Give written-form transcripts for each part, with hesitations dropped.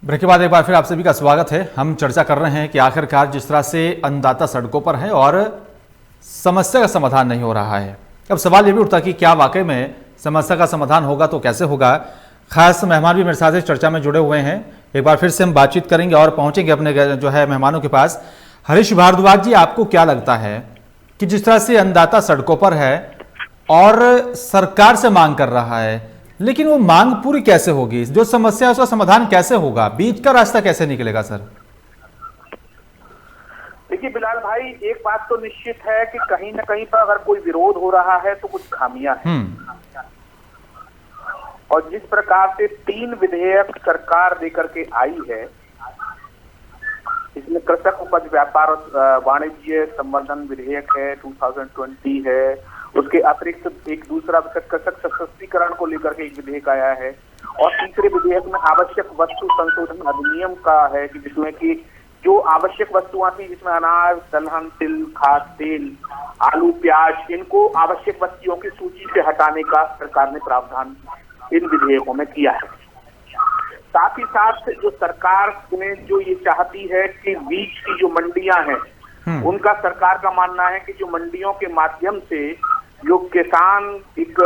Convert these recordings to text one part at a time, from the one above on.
Break के बाद एक बार फिर आप सभी का स्वागत है। हम चर्चा कर रहे हैं कि आखिरकार जिस तरह से अन्नदाता सड़कों पर हैं और समस्या का समाधान नहीं हो रहा है, अब सवाल ये भी उठता कि क्या वाकई में समस्या का समाधान होगा तो कैसे होगा। खास मेहमान भी मेरे साथ इस चर्चा में जुड़े हुए हैं। एक बार फिर से हम बातचीत करेंगे और पहुंचेंगे अपने जो है मेहमानों के पास। हरीश भारद्वाज जी, आपको क्या लगता है कि जिस तरह से अन्नदाता सड़कों पर है और सरकार से मांग कर रहा है, लेकिन वो मांग पूरी कैसे होगी? जो समस्या है उसका समाधान कैसे होगा? बीच का रास्ता कैसे निकलेगा सर? देखिए बिलाल भाई, एक बात तो निश्चित है कि कहीं ना कहीं पर अगर कोई विरोध हो रहा है तो कुछ खामियां हैं। और जिस प्रकार से 3 विधेयक सरकार लेकर के आई है, इसमें कृषक उपज व्यापार और वाणिज्य संवर्धन विधेयक है 2020 है, उसके अतिरिक्त एक दूसरा कृषक सशक्तिकरण को लेकर के एक विधेयक आया है, और तीसरे विधेयक में आवश्यक वस्तु संशोधन अधिनियम का है कि जिसमें कि जो आवश्यक वस्तुआं थी, जिसमें अनाज, दलहन, तिल, खाद तेल, आलू, प्याज, इनको आवश्यक वस्तुओं की सूची से हटाने का सरकार ने प्रावधान इन विधेयकों में किया है। साथ ही साथ जो सरकार ने जो ये चाहती है कि बीच की जो मंडियां हैं, उनका सरकार का मानना है कि जो मंडियों के माध्यम से जो किसान एक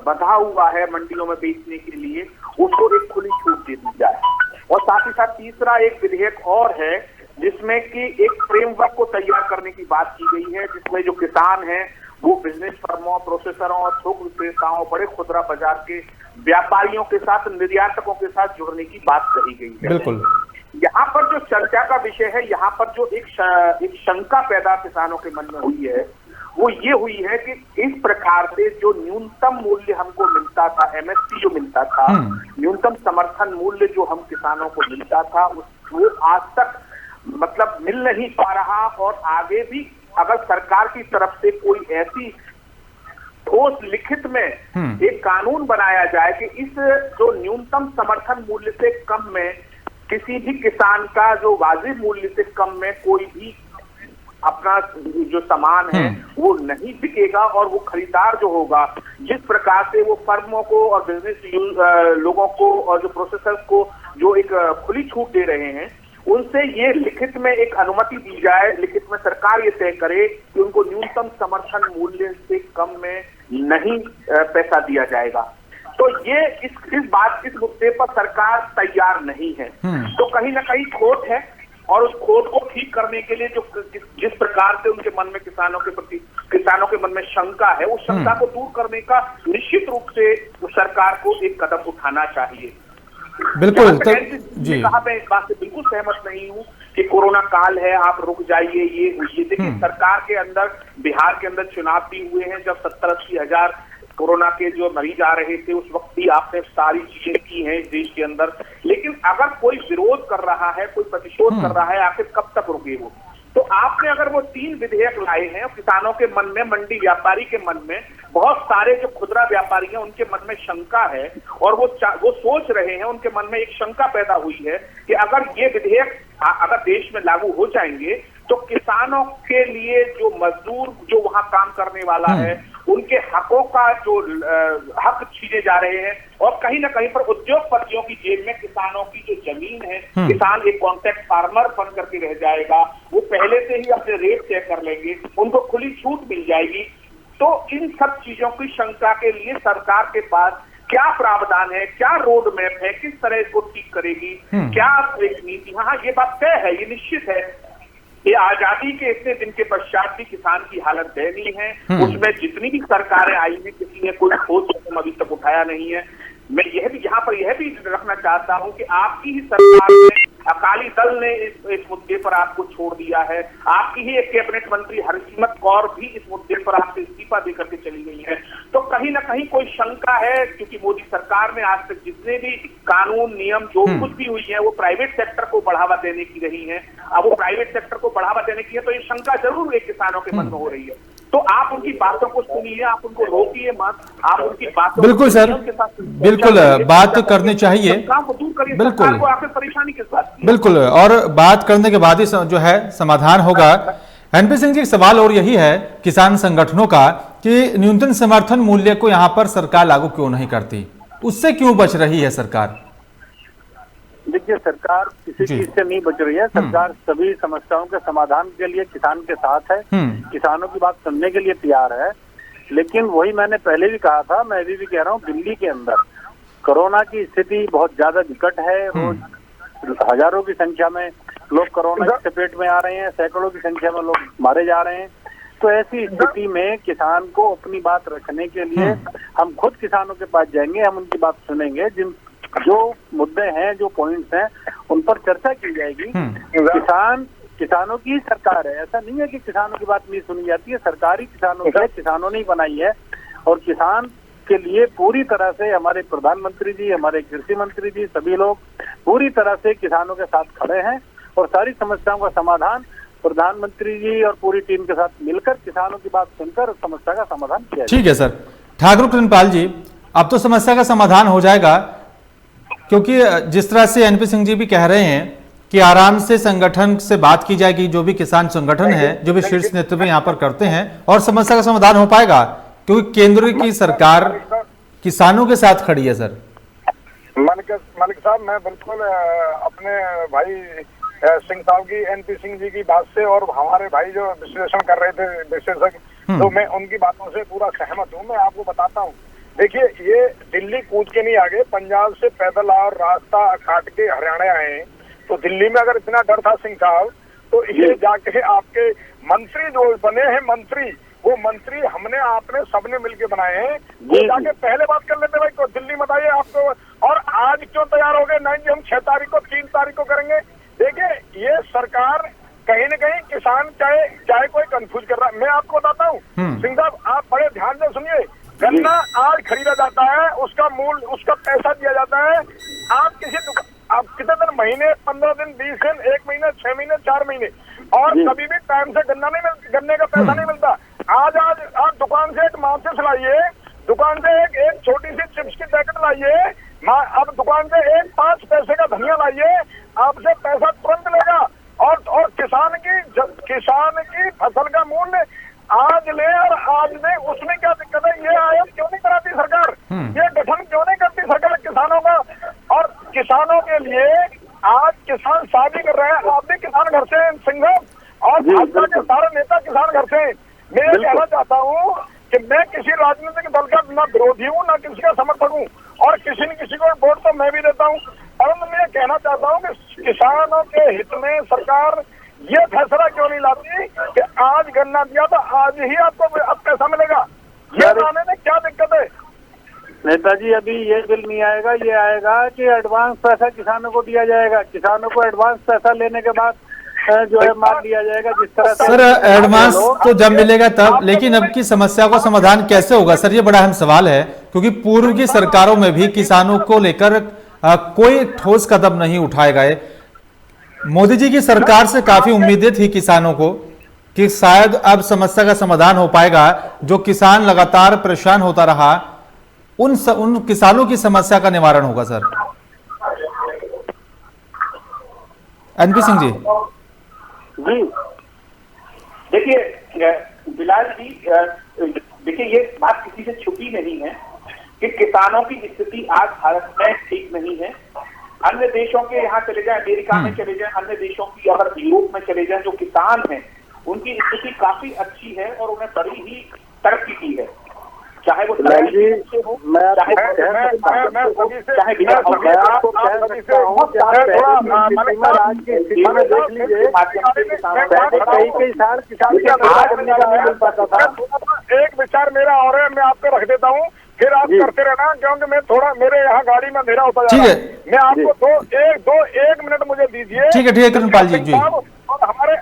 बंधा हुआ है मंडियों में बेचने के लिए, उसको एक खुली छूट दे दी जाए। और साथ ही साथ तीसरा एक विधेयक और है जिसमें कि एक फ्रेमवर्क को तैयार करने की बात की गई है, जिसमें जो किसान हैं वो बिजनेस फर्मों, प्रोसेसरों और थोक विक्रेताओं, बड़े खुदरा बाजार के व्यापारियों के साथ, निर्यातकों के साथ जुड़ने की बात कही गई है। बिल्कुल। यहाँ पर जो चर्चा का विषय है, यहाँ पर जो एक शंका पैदा किसानों के मन में हुई है, वो ये हुई है कि इस प्रकार से जो न्यूनतम मूल्य हमको मिलता था, एमएसपी जो मिलता था, न्यूनतम समर्थन मूल्य जो हम किसानों को मिलता था, वो आज तक मतलब मिल नहीं पा रहा। और आगे भी अगर सरकार की तरफ से कोई ऐसी ठोस लिखित में एक कानून बनाया जाए कि इस जो न्यूनतम समर्थन मूल्य से कम में किसी भी किसान का जो वाजिब मूल्य से कम में कोई भी अपना जो सामान है वो नहीं बिकेगा, और वो खरीदार जो होगा, जिस प्रकार से वो फर्मों को और बिजनेस लोगों को और जो प्रोसेसर्स को जो एक खुली छूट दे रहे हैं, उनसे ये लिखित में एक अनुमति दी जाए, लिखित में सरकार ये तय करे कि उनको न्यूनतम समर्थन मूल्य से कम में नहीं पैसा दिया जाएगा। तो ये इस मुद्दे पर सरकार तैयार नहीं है। तो कहीं ना कहीं खोट है, और उस खोट को ठीक करने के लिए जो जिस प्रकार से उनके मन में किसानों के मन में शंका है, उस शंका को दूर करने का निश्चित रूप से सरकार को एक कदम उठाना चाहिए। बिल्कुल। जी, कहा मैं इस बात से बिल्कुल सहमत नहीं हूँ कि कोरोना काल है, आप रुक जाइए, ये देखिए सरकार के अंदर, बिहार के अंदर चुनाव भी हुए हैं, जब 70-80 हजार कोरोना के जो मरीज आ रहे थे, उस वक्त भी आपने सारी चीजें की हैं इस देश के अंदर। लेकिन अगर कोई विरोध कर रहा है, कोई प्रतिशोध कर रहा है, आखिर कब तक रुके वो? तो आपने अगर वो 3 विधेयक लाए हैं, किसानों के मन में, मंडी व्यापारी के मन में, बहुत सारे जो खुदरा व्यापारी हैं उनके मन में शंका है, और वो सोच रहे हैं, उनके मन में एक शंका पैदा हुई है कि अगर ये विधेयक अगर देश में लागू हो जाएंगे तो किसानों के लिए जो मजदूर जो वहां काम करने वाला है, उनके हकों का जो हक छीने जा रहे हैं, और कहीं ना कहीं पर उद्योगपतियों की जेब में किसानों की जो जमीन है, किसान एक कॉन्ट्रैक्ट फार्मर बन करके रह जाएगा, वो पहले से ही अपने रेट तय कर लेंगे, उनको खुली छूट मिल जाएगी। तो इन सब चीजों की शंका के लिए सरकार के पास क्या प्रावधान है, क्या रोड मैप है, किस तरह इसको ठीक करेगी, क्या एक नीति? हाँ, ये बात तय है, ये निश्चित है। ये आजादी के इतने दिन के पश्चात भी किसान की हालत दयनीय है। उसमें जितनी भी सरकारें आई हैं, किसी ने कोई ठोस कदम अभी तक उठाया नहीं है। मैं यह भी रखना चाहता हूं कि आपकी ही सरकार ने, अकाली दल ने इस मुद्दे पर आपको छोड़ दिया है। आपकी ही एक कैबिनेट मंत्री हरसिमरत कौर भी इस मुद्दे पर आपसे इस्तीफा देकर के चली गई है। तो कहीं ना कहीं कोई शंका है, क्योंकि मोदी सरकार ने आज तक जितने भी कानून, नियम, जो कुछ भी हुई है, वो प्राइवेट सेक्टर को बढ़ावा देने की रही है। अब वो प्राइवेट सेक्टर को बढ़ावा देने की है, तो ये शंका जरूर एक किसानों के मन में हो रही है। तो आप उनकी बातों को सुनिए, आप उनको रोकिए मत, आप उनकी बातों बिल्कुल सर, बिल्कुल बात करनी चाहिए, बिल्कुल आखिर परेशानी किस बात की? बिल्कुल, और बात करने के बाद ही जो है समाधान होगा। एनपी सिंह जी, एक सवाल और यही है किसान संगठनों का कि न्यूनतम समर्थन मूल्य को यहां पर सरकार लागू क्यों नहीं करती? उससे क्यों बच रही है सरकार? देखिए, सरकार किसी चीज से नहीं बच रही है। सरकार सभी समस्याओं के समाधान के लिए किसान के साथ है, किसानों की बात सुनने के लिए तैयार है। लेकिन वही मैंने पहले भी कहा था, मैं अभी भी कह रहा हूँ, दिल्ली के अंदर कोरोना की स्थिति बहुत ज्यादा विकट है। रोज हजारों की संख्या में लोग कोरोना की चपेट में आ रहे हैं, सैकड़ों की संख्या में लोग मारे जा रहे हैं। तो ऐसी स्थिति में किसान को अपनी बात रखने के लिए हम खुद किसानों के पास जाएंगे, हम उनकी बात सुनेंगे, जिन जो मुद्दे हैं, जो पॉइंट्स हैं, उन पर चर्चा की जाएगी। किसानों की सरकार है, ऐसा नहीं है कि किसानों की बात नहीं सुनी जाती है। सरकार ही किसानों की है, किसानों ने ही बनाई है। और किसान के लिए पूरी तरह से हमारे प्रधानमंत्री जी, हमारे कृषि मंत्री जी, सभी लोग पूरी तरह से किसानों के साथ खड़े हैं और सारी समस्याओं का समाधान प्रधानमंत्री जी और पूरी टीम के साथ मिलकर, किसानों की बात सुनकर समस्या का समाधान किया जाए। ठीक है सर। ठाकुर कृष्णपाल जी, अब तो समस्या का समाधान हो जाएगा, क्योंकि जिस तरह से एनपी सिंह जी भी कह रहे हैं कि आराम से संगठन से बात की जाएगी, जो भी किसान संगठन है, जो भी शीर्ष नेतृत्व यहाँ पर करते हैं, और समस्या का समाधान हो पाएगा, क्योंकि केंद्र की सरकार किसानों के साथ खड़ी है। सर मलिक साहब, मैं बिल्कुल अपने भाई सिंह साहब की, एनपी सिंह जी की बात से और हमारे भाई जो विश्लेषण कर रहे थे विशेषज्ञ, तो मैं उनकी बातों से पूरा सहमत हूँ। मैं आपको बताता हूँ, देखिए, ये दिल्ली कूद के नहीं आगे, पंजाब से पैदल और रास्ता काट के हरियाणा आए। तो दिल्ली में अगर इतना डर था सिंह साहब, तो ये जाके आपके मंत्री जो बने हैं मंत्री, वो मंत्री हमने आपने सबने मिलके बनाए हैं, वो जाके पहले बात कर लेते भाई, तो दिल्ली मत आइए आपको। और आज क्यों तैयार हो गए? नहीं जी, हम 6 तारीख को 3 तारीख को करेंगे। देखिए, ये सरकार कहीं न कहीं किसान चाहे कोई कंफ्यूज कर रहा है। मैं आपको बताता हूँ सिंह साहब, आप बड़े ध्यान से सुनिए। गन्ना आज खरीदा जाता है, उसका मूल, उसका पैसा दिया जाता है। आप कितने दिन, महीने, 15 दिन, 20 दिन, 1 महीने, 6 महीने, 4 महीने, और कभी भी टाइम से गन्ने का पैसा नहीं मिलता। आज आप दुकान से एक माचिस लाइए, दुकान से एक छोटी सी चिप्स की पैकेट लाइए, अब दुकान से एक 5 पैसे का धनिया लाइए, आपसे पैसा तुरंत लेगा। और किसान की फसल का मूल्य आज ले और आज दे, उसमें क्या दिक्कत है? ये आयत क्यों नहीं कराती सरकार? ये गठन क्यों नहीं करती सरकार किसानों का? और किसानों के लिए आज किसान शादी कर रहे हैं। आप भी किसान घर से हैं सिंह साहब, और भाजपा के सारे नेता किसान घर से हैं। मैं ये कहना चाहता हूँ कि मैं किसी राजनीतिक दल का ना विरोधी हूँ, ना किसी का समर्थक हूँ, और किसी न किसी को वोट तो मैं भी देता हूँ। परंतु मैं ये कहना चाहता हूँ कि किसानों के हित में सरकार ये फैसला क्यों नहीं लाती कि आज गन्ना दिया तो आज ही आपको अब पैसा मिलेगा? ये लाने में क्या दिक्कत है? नेताजी, अभी ये बिल नहीं आएगा, ये आएगा कि एडवांस पैसा किसानों को दिया जाएगा। किसानों को एडवांस पैसा लेने के बाद जो है मार दिया जाएगा, जिस तरह से। सर, एडवांस तो जब मिलेगा तब, लेकिन अब की समस्या को समाधान कैसे होगा सर? ये बड़ा अहम सवाल है, क्योंकि पूर्व की सरकारों में भी किसानों को लेकर कोई ठोस कदम नहीं उठाए गए। मोदी जी की सरकार से काफी उम्मीदें थी किसानों को कि शायद अब समस्या का समाधान हो पाएगा। जो किसान लगातार परेशान होता रहा, उन किसानों की समस्या का निवारण होगा। Sir NP Singh ji. जी देखिए बिलाल जी, देखिए ये बात किसी से छुपी नहीं है कि किसानों की स्थिति आज भारत में ठीक नहीं है। अन्य देशों के यहाँ चले जाए, अमेरिका में चले जाए, अन्य देशों की अगर यूरोप में चले जाए, जो किसान हैं उनकी स्थिति काफी अच्छी है और उन्हें बड़ी ही तरक्की की है। चाहे वो मैं एक विचार मेरा और है, मैं आपको रख देता हूँ, फिर आप करते रहना, क्योंकि मैं थोड़ा, मेरे यहाँ गाड़ी में अंधेरा होता जा रहा है। मैं आपको एक मिनट मुझे दीजिए। ठीक है कृष्णपाल जी।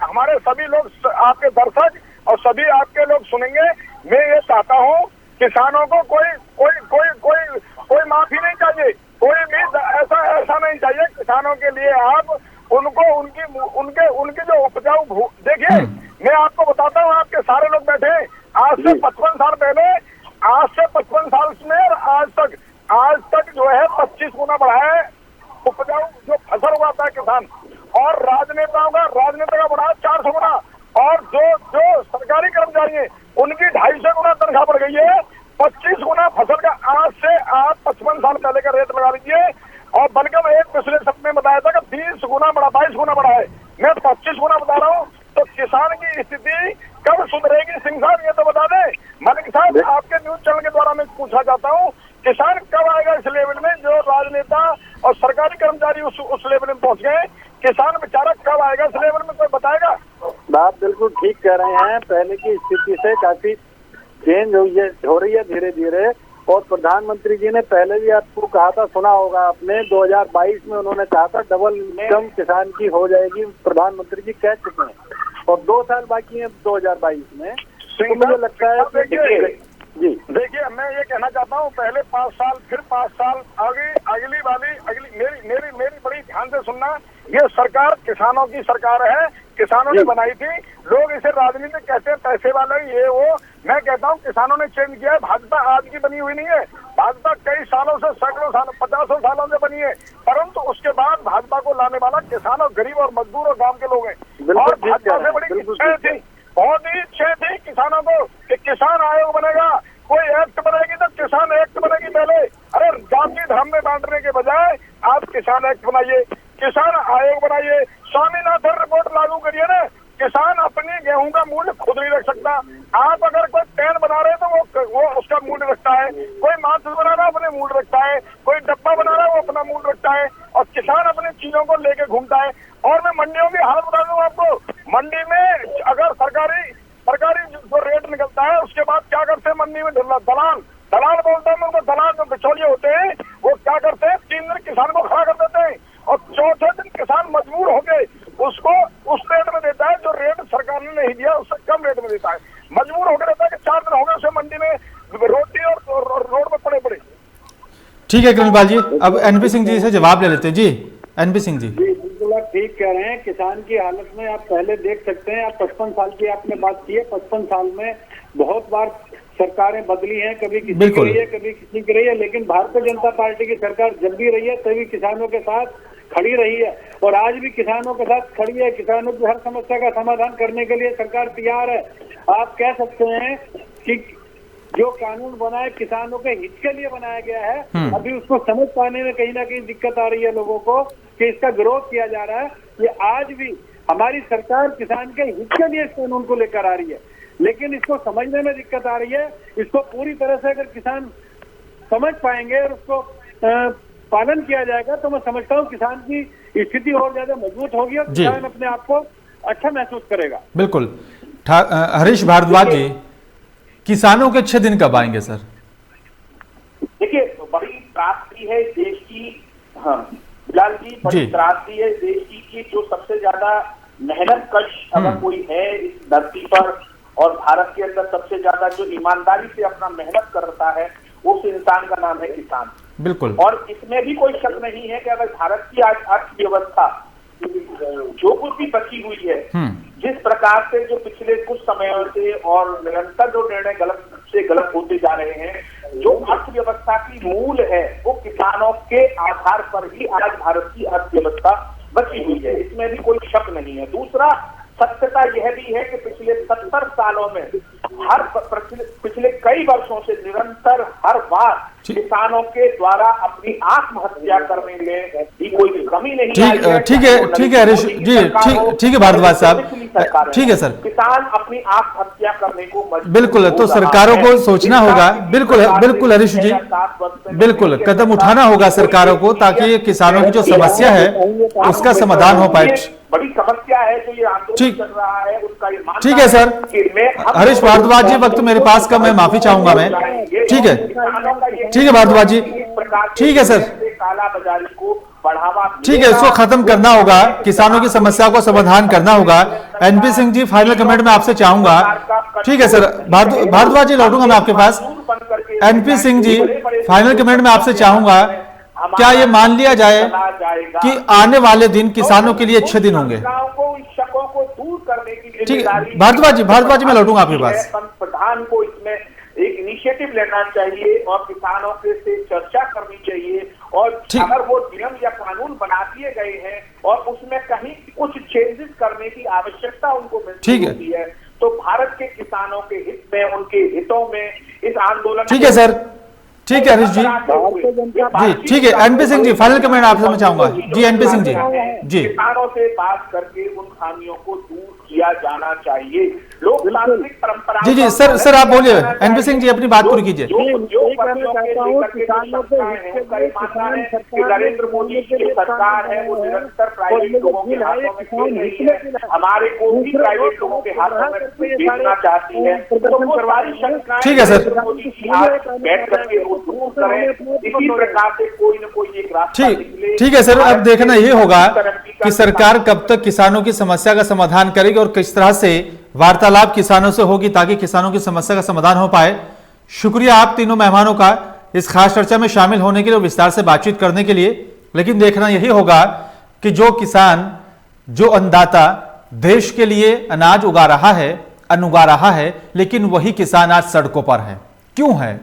हमारे सभी लोग, आपके दर्शक और सभी आपके लोग सुनेंगे। मैं ये चाहता हूँ किसानों को कोई माफी नहीं चाहिए, कोई भी ऐसा नहीं चाहिए किसानों के लिए। आप उनको उनकी जो उपजाऊ, देखिए मैं आपको बताता हूँ, आपके सारे लोग बैठे आज से 55 साल पहले, आज से 55 साल में आज तक जो है 25 गुना बढ़ा है उपजाऊ जो फसल उगाता है किसान। और राजनेता का बढ़ा 400 गुना, और जो सरकारी कर्मचारी हैं उनकी 250 गुना तनख्वाह बढ़ गई है। 25 गुना फसल का आज से आप 55 साल पहले का रेट लगा लीजिए। और बल्कि एक पिछले सप्ताह में बताया मैं 25 गुना बता रहा हूँ। तो किसान की स्थिति कब सुधरेगी सिंह साहब, ये तो बता दें। मलिक साहब, आपके न्यूज चैनल के द्वारा मैं पूछना चाहता हूँ, किसान कब आएगा इस लेवल में? जो राजनेता और सरकारी कर्मचारी उस लेवल में पहुंच गए, किसान बेचारा कब आएगा इस लेवल में, कोई बताएगा? बात बिल्कुल ठीक कह रहे हैं। पहले की स्थिति से काफी चेंज हो रही है धीरे धीरे। और प्रधानमंत्री जी ने पहले भी आपको कहा था, सुना होगा आपने, 2022 में उन्होंने कहा था डबल इनकम किसान की हो जाएगी। प्रधानमंत्री जी कह चुके हैं और 2 साल बाकी है 2022 में। तो मुझे लगता है जी देखिए, मैं ये कहना चाहता हूँ, पहले 5 साल, फिर 5 साल आगे, अगली मेरी बड़ी ध्यान से सुनना। ये सरकार किसानों की सरकार है, किसानों ने बनाई थी। लोग इसे राजनीतिक कहते हैं, पैसे वाले, ये वो। मैं कहता हूँ किसानों ने चेंज किया है। भाजपा आज की बनी हुई नहीं है, भाजपा कई सालों से, सैकड़ों सालों, 50 सालों से बनी है। परंतु उसके बाद भाजपा को लाने वाला किसान और गरीब और मजदूर और गांव के लोग हैं। और भाजपा से बड़ी इच्छाएं थी, बहुत ही इच्छा थी किसानों को कि किसान आयोग बनेगा, कोई एक्ट बनेगी तो किसान एक्ट बनेगी पहले। अरे जाति धर्म में बांटने के बजाय आप किसान एक्ट बनाइए, किसान आयोग बनाइए, स्वामीनाथन रिपोर्ट लागू करिए ना। किसान अपनी गेहूं का मूल्य खुद नहीं रख सकता। आप अगर कोई पेन बना रहे हैं तो वो उसका मूल्य रखता है, कोई मांस बना रहा है अपने मूल्य रखता है, कोई डब्बा बना रहा है वो अपना मूल्य रखता है, और किसान अपनी चीजों को लेके घूमता है। और मैं मंडियों की हालत बता दूं आपको, मंडी में अगर सरकारी जो रेट निकलता है, उसके बाद क्या करते हैं मंडी में दलाल बोलते हैं उनको, दलाल जो बिचौलिए होते हैं वो क्या करते हैं, 3 दिन किसान को खड़ा कर देते हैं और चौथे दिन किसान मजबूर होके उसको उस रेट में देता है जो रेट सरकार ने नहीं दिया, उससे कम रेट में देता है। मजबूर होकर देता है कि 4 दिन हो गए उसे मंडी में रोटी और रोड में पड़े। ठीक है कमलपाल जी, अब एनपी सिंह जी से जवाब ले लेते हैं। जी एनपी सिंह जी। बिल्कुल आप ठीक कह रहे हैं। किसान की हालत में आप पहले देख सकते हैं, आप 55 साल की आपने बात की है, 55 साल में बहुत बार सरकारें बदली हैं, कभी किसी की रही है, कभी किसी की रही है, लेकिन भारतीय जनता पार्टी की सरकार जब भी रही है तभी किसानों के साथ खड़ी रही है और आज भी किसानों के साथ खड़ी है। किसानों की हर समस्या का समाधान करने के लिए सरकार तैयार है। आप कह सकते हैं कि जो कानून बना है किसानों के हित के लिए बनाया गया है, अभी उसको समझ पाने में कहीं ना कहीं दिक्कत आ रही है लोगों को कि इसका विरोध किया जा रहा है। ये आज भी हमारी सरकार किसान के हित के लिए इस कानून को लेकर आ रही है, लेकिन इसको समझने में दिक्कत आ रही है। इसको पूरी तरह से अगर किसान समझ पाएंगे और उसको पालन किया जाएगा तो मैं समझता हूँ किसान की स्थिति और ज्यादा मजबूत होगी और किसान अपने आप को अच्छा महसूस करेगा। बिल्कुल। हरीश भारद्वाज जी, किसानों के 6 दिन कब आएंगे सर? देखिए, बड़ी त्रासदी है देश की। हाँ बिलाल जी, बड़ी त्रासदी है देश की जो सबसे ज्यादा मेहनत कश अगर कोई है इस धरती पर और भारत के अंदर सबसे ज्यादा जो ईमानदारी से अपना मेहनत करता है, उस इंसान का नाम है किसान। बिल्कुल। और इसमें भी कोई शक नहीं है कि अगर भारत की आज अर्थव्यवस्था जो कुछ भी बची हुई है, जिस प्रकार से जो पिछले कुछ समयों से और निरंतर जो निर्णय गलत होते जा रहे हैं, जो अर्थव्यवस्था की मूल है वो किसानों के आधार पर ही आज भारत की अर्थव्यवस्था बची हुई है, इसमें भी कोई शक नहीं है। दूसरा सत्यता यह भी है कि पिछले 70 सालों में पिछले कई वर्षों से निरंतर हर बार किसानों के द्वारा अपनी आत्महत्या करने में भी कोई कमी नहीं आई है। ठीक है हरीश जी, ठीक है भारद्वाज साहब, ठीक है सर। किसान अपनी आत्महत्या करने को बिल्कुल, तो सरकारों को सोचना होगा। बिल्कुल हरीश जी, बिल्कुल कदम उठाना होगा सरकारों को ताकि किसानों की जो समस्या है उसका समाधान हो पाए। बड़ी समस्या है जो ये आंदोलन चल रहा है उसका ये मानना। ठीक है सर। हरीश भारद्वाज जी, वक्त मेरे पास कम है, माफी चाहूंगा मैं। ठीक है भारद्वाज जी, ठीक है सर, काला बाजारी को बढ़ावा, ठीक है, इसको खत्म करना होगा, किसानों की समस्या को समाधान करना होगा। NP Singh ji, final comment में आपसे चाहूंगा। ठीक है सर, भारद्वाज जी लौटूंगा मैं आपके पास। NP Singh ji, final comment में आपसे चाहूंगा, क्या ये मान लिया जाए कि आने वाले दिन किसानों के लिए अच्छे दिन होंगे? शकों को दूर करने की ठीक है भारद्वाज जी मैं लौटूंगा आपके पास। प्रधान को इसमें एक इनिशिएटिव लेना चाहिए और किसानों से चर्चा करनी चाहिए, और अगर वो नियम या कानून बना दिए गए हैं और उसमें कहीं कुछ चेंजेस करने की आवश्यकता उनको महसूस होती है तो भारत के किसानों के हित में, उनके हितों में इस आंदोलन। ठीक है सर, ठीक है हरीश जी, जी ठीक है। NP Singh ji, final comment आपसे मैं चाहूंगा। जी एनपी सिंह जी, जी। किसानों से बात करके उन खामियों को दूर किया जाना चाहिए। लोकतांत्रिक परंपरा। जी सर आप बोलिए। एनपी सिंह जी अपनी बात पूरी कीजिए। नरेंद्र मोदी की सरकार है वो निरंतर प्राइवेट लोगों के हाथों में खेल रही है, हमारे को भी प्राइवेट लोगों के हाथों में बेचना चाहती है। तो वो सारी शंकाएं ठीक है सर, मोदी की आज बैठ करके वो दूर करें। इसी प्रकार से कोई न कोई एक रास्ता निकले। ठीक है सर, अब देखना ये होगा कि सरकार कब तक किसानों की समस्या का समाधान करेगी और किस तरह से वार्तालाप किसानों से होगी ताकि किसानों की समस्या का समाधान हो पाए। शुक्रिया आप तीनों मेहमानों का इस खास चर्चा में शामिल होने के लिए, विस्तार से बातचीत करने के लिए। लेकिन देखना यही होगा कि जो किसान, जो अन्नदाता देश के लिए अनाज उगा रहा है, अन्न उगा रहा है, लेकिन वही किसान आज सड़कों पर है। क्यों है?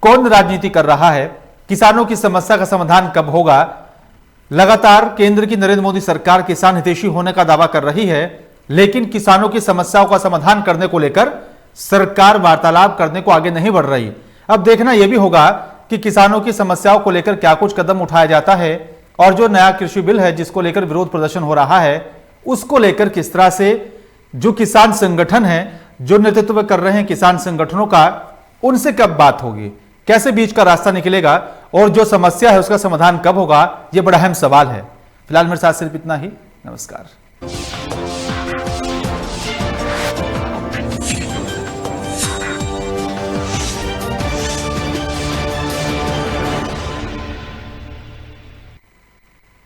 कौन राजनीति कर रहा है? किसानों की समस्या का समाधान कब होगा? लगातार केंद्र की नरेंद्र मोदी सरकार किसान हितैषी होने का दावा कर रही है, लेकिन किसानों की समस्याओं का समाधान करने को लेकर सरकार वार्तालाप करने को आगे नहीं बढ़ रही। अब देखना यह भी होगा कि किसानों की समस्याओं को लेकर क्या कुछ कदम उठाया जाता है और जो नया कृषि बिल है जिसको लेकर विरोध प्रदर्शन हो रहा है उसको लेकर किस तरह से जो किसान संगठन है, जो नेतृत्व कर रहे हैं किसान संगठनों का, उनसे कब बात होगी, कैसे बीच का रास्ता निकलेगा और जो समस्या है उसका समाधान कब होगा, यह बड़ा अहम सवाल है। फिलहाल मेरे साथ सिर्फ इतना ही। नमस्कार।